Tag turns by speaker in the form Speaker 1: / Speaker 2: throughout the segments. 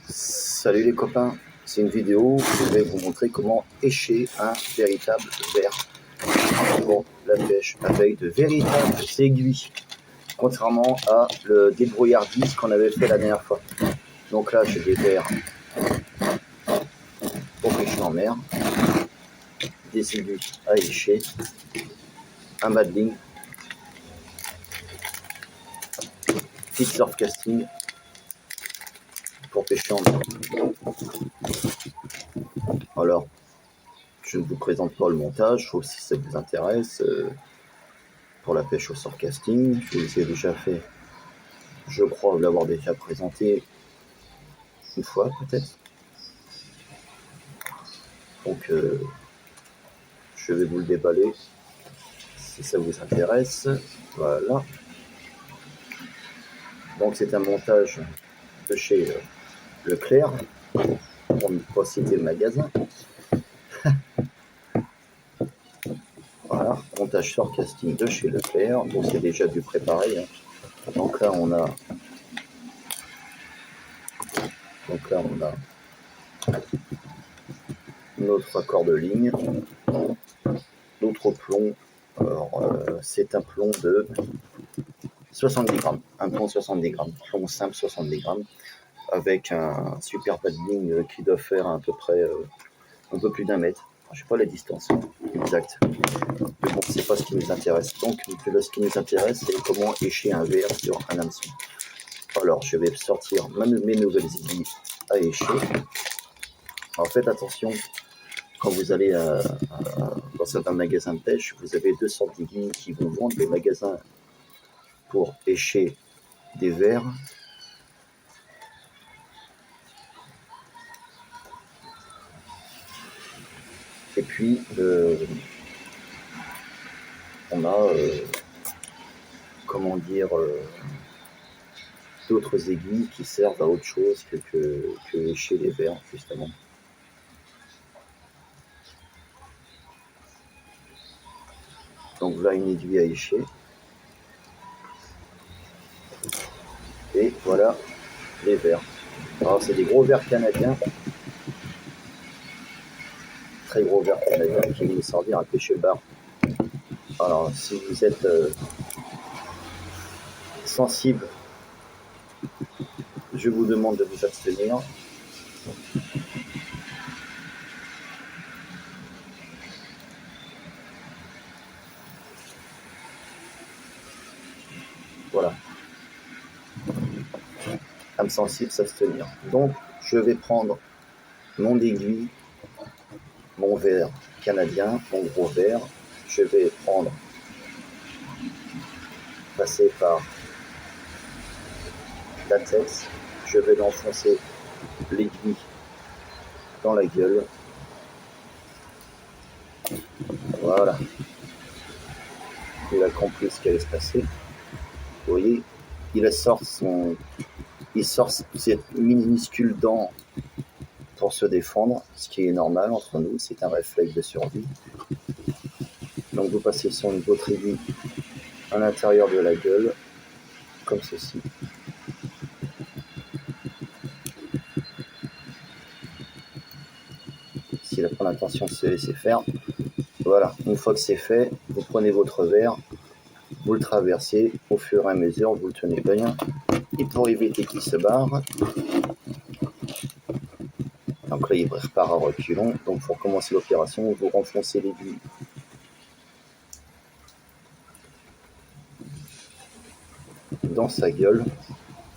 Speaker 1: Salut les copains, c'est une vidéo où je vais vous montrer comment écher un véritable verre pour la pêche avec de véritables aiguilles, contrairement à le débrouillardise qu'on avait fait la dernière fois. Donc là j'ai des verres pour pêcher en mer, des aiguilles à écher, un madling, petit surf casting pour pêcher en mer. Alors, je ne vous présente pas le montage, sauf si ça vous intéresse. Pour la pêche au surfcasting, je vous ai déjà fait, je crois l'avoir déjà présenté une fois peut-être. Donc je vais vous le déballer si ça vous intéresse. Voilà. Donc c'est un montage de chez Leclerc, pour ne pas citer le magasin. Voilà, montage surfcasting de chez Leclerc. Donc c'est déjà du préparé. Donc là on a notre accord de ligne, notre plomb. Alors c'est un plomb de 70 grammes, un plomb 70 grammes, plomb simple 70 grammes, avec un super paddling qui doit faire à peu près un peu plus d'1 mètre. Je sais pas la distance exacte, mais bon, c'est pas ce qui nous intéresse. Donc ce qui nous intéresse, c'est comment écher un verre sur un hameçon. Alors je vais sortir mes nouvelles aiguilles à écher. Alors faites attention, quand vous allez dans certains magasins de pêche, vous avez deux sortes d'aiguilles qui vont vendre, des magasins pour écher des verres et puis on a comment dire d'autres aiguilles qui servent à autre chose que écher les verres justement. Donc voilà une aiguille à écher et voilà les verres. Alors c'est des gros verres canadiens, très gros verres canadiens qui vont nous servir à pêcher le bar. Alors si vous êtes sensible, je vous demande de vous abstenir. Voilà. Âme sensible, s'abstenir. Donc je vais prendre mon aiguille, mon verre canadien, mon gros verre. Je vais passer par la tête, je vais l'enfoncer l'aiguille dans la gueule. Voilà. Il a compris ce qui allait se passer. Vous voyez, il sort cette minuscule dent pour se défendre, ce qui est normal entre nous, c'est un réflexe de survie. Donc vous passez votre aiguille à l'intérieur de la gueule, comme ceci. S'il n'a pas l'intention de se laisser faire. Voilà, une fois que c'est fait, vous prenez votre verre, vous le traversez, au fur et à mesure, vous le tenez bien. Et pour éviter qu'il se barre, donc là il repart à reculons, donc pour commencer l'opération, vous renfoncez l'aiguille dans sa gueule.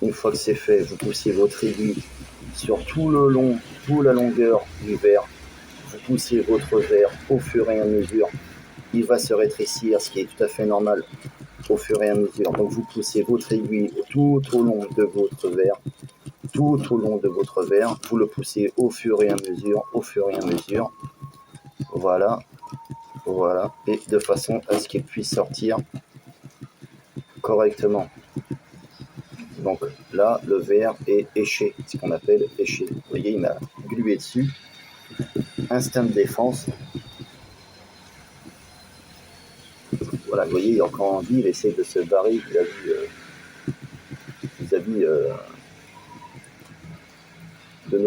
Speaker 1: Une fois que c'est fait, vous poussez votre aiguille sur tout la longueur du verre. Vous poussez votre verre au fur et à mesure. Il va se rétrécir, ce qui est tout à fait normal au fur et à mesure. Donc vous poussez votre aiguille tout au long de votre verre. Tout au long de votre verre, vous le poussez au fur et à mesure, Voilà, et de façon à ce qu'il puisse sortir correctement. Donc là, le verre est éché, ce qu'on appelle éché. Vous voyez, il m'a glué dessus. Instinct de défense. Voilà, vous voyez, il a encore envie, il essaie de se barrer vis-à-vis de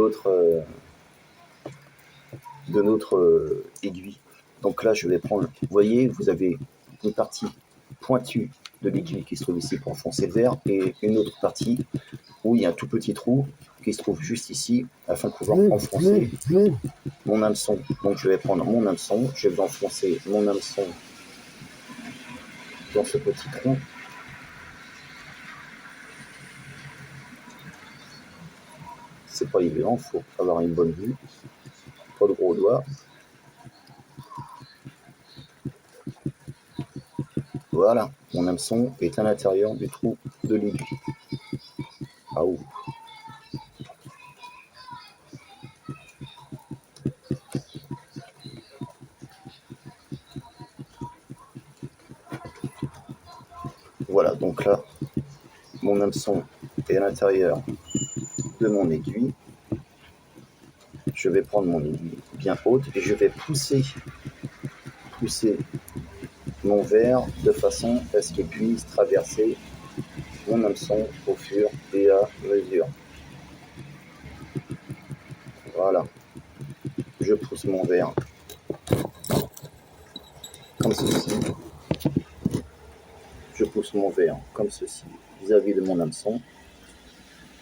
Speaker 1: notre aiguille. Donc là, je vais prendre, vous voyez, vous avez une partie pointue de l'aiguille qui se trouve ici pour enfoncer le verre et une autre partie où il y a un tout petit trou qui se trouve juste ici afin de pouvoir enfoncer mon hameçon. Donc je vais prendre mon hameçon, je vais enfoncer mon hameçon dans ce petit trou. C'est pas évident, il faut avoir une bonne vue, pas de gros doigts. Voilà, mon hameçon est à l'intérieur du trou de l'aiguille. Ah ouh. Voilà, donc là, mon hameçon est à l'intérieur de mon aiguille. Je vais prendre mon aiguille bien haute et je vais pousser mon verre de façon à ce qu'il puisse traverser mon hameçon au fur et à mesure. Voilà, je pousse mon verre comme ceci. Je pousse mon verre comme ceci vis-à-vis de mon hameçon.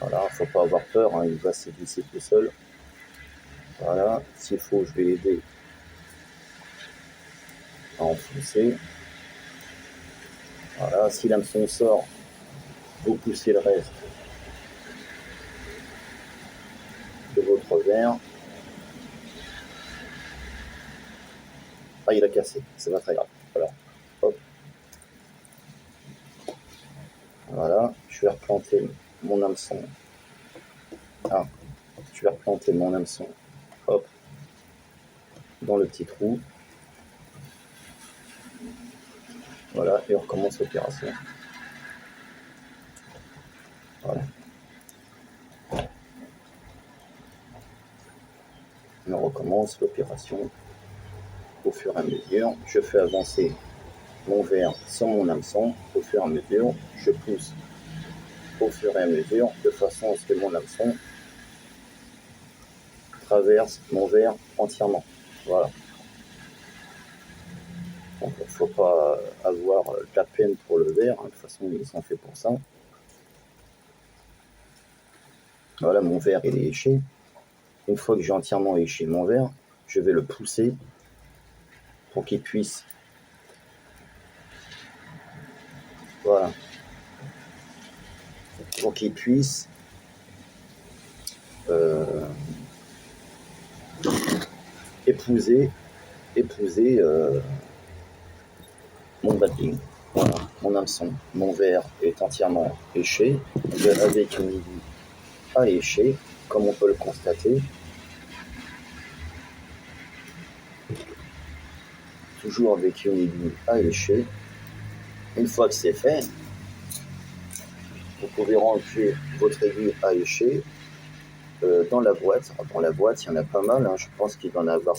Speaker 1: Voilà, faut pas avoir peur, hein, il va se glisser tout seul. Voilà, s'il faut, je vais l'aider à enfoncer. Voilà, si l'hameçon sort, vous poussez le reste de votre verre. Ah, il a cassé, c'est pas très grave. Voilà, hop. Voilà, je vais replanter mon hameçon. Ah, je vais replanter mon hameçon, hop, dans le petit trou. Voilà, et on recommence l'opération. Voilà. On recommence l'opération au fur et à mesure. Je fais avancer mon verre sur mon hameçon. Au fur et à mesure, je pousse au fur et à mesure de façon à ce que mon hameçon traverse mon verre entièrement. Voilà. Donc il ne faut pas avoir de la peine pour le verre. De toute façon, ils sont faits pour ça. Voilà, mon verre il est éché. Une fois que j'ai entièrement éché mon verre, je vais le pousser pour qu'il puisse, voilà, pour qu'il puisse épouser mon batting. Voilà, mon hameçon, mon verre est entièrement éché, avec une aiguille à écher, comme on peut le constater. Toujours avec une aiguille à écher. Une fois que c'est fait, vous pouvez ranger votre aiguille à écher dans la boîte. Dans la boîte, il y en a pas mal, hein. Je pense qu'il va en avoir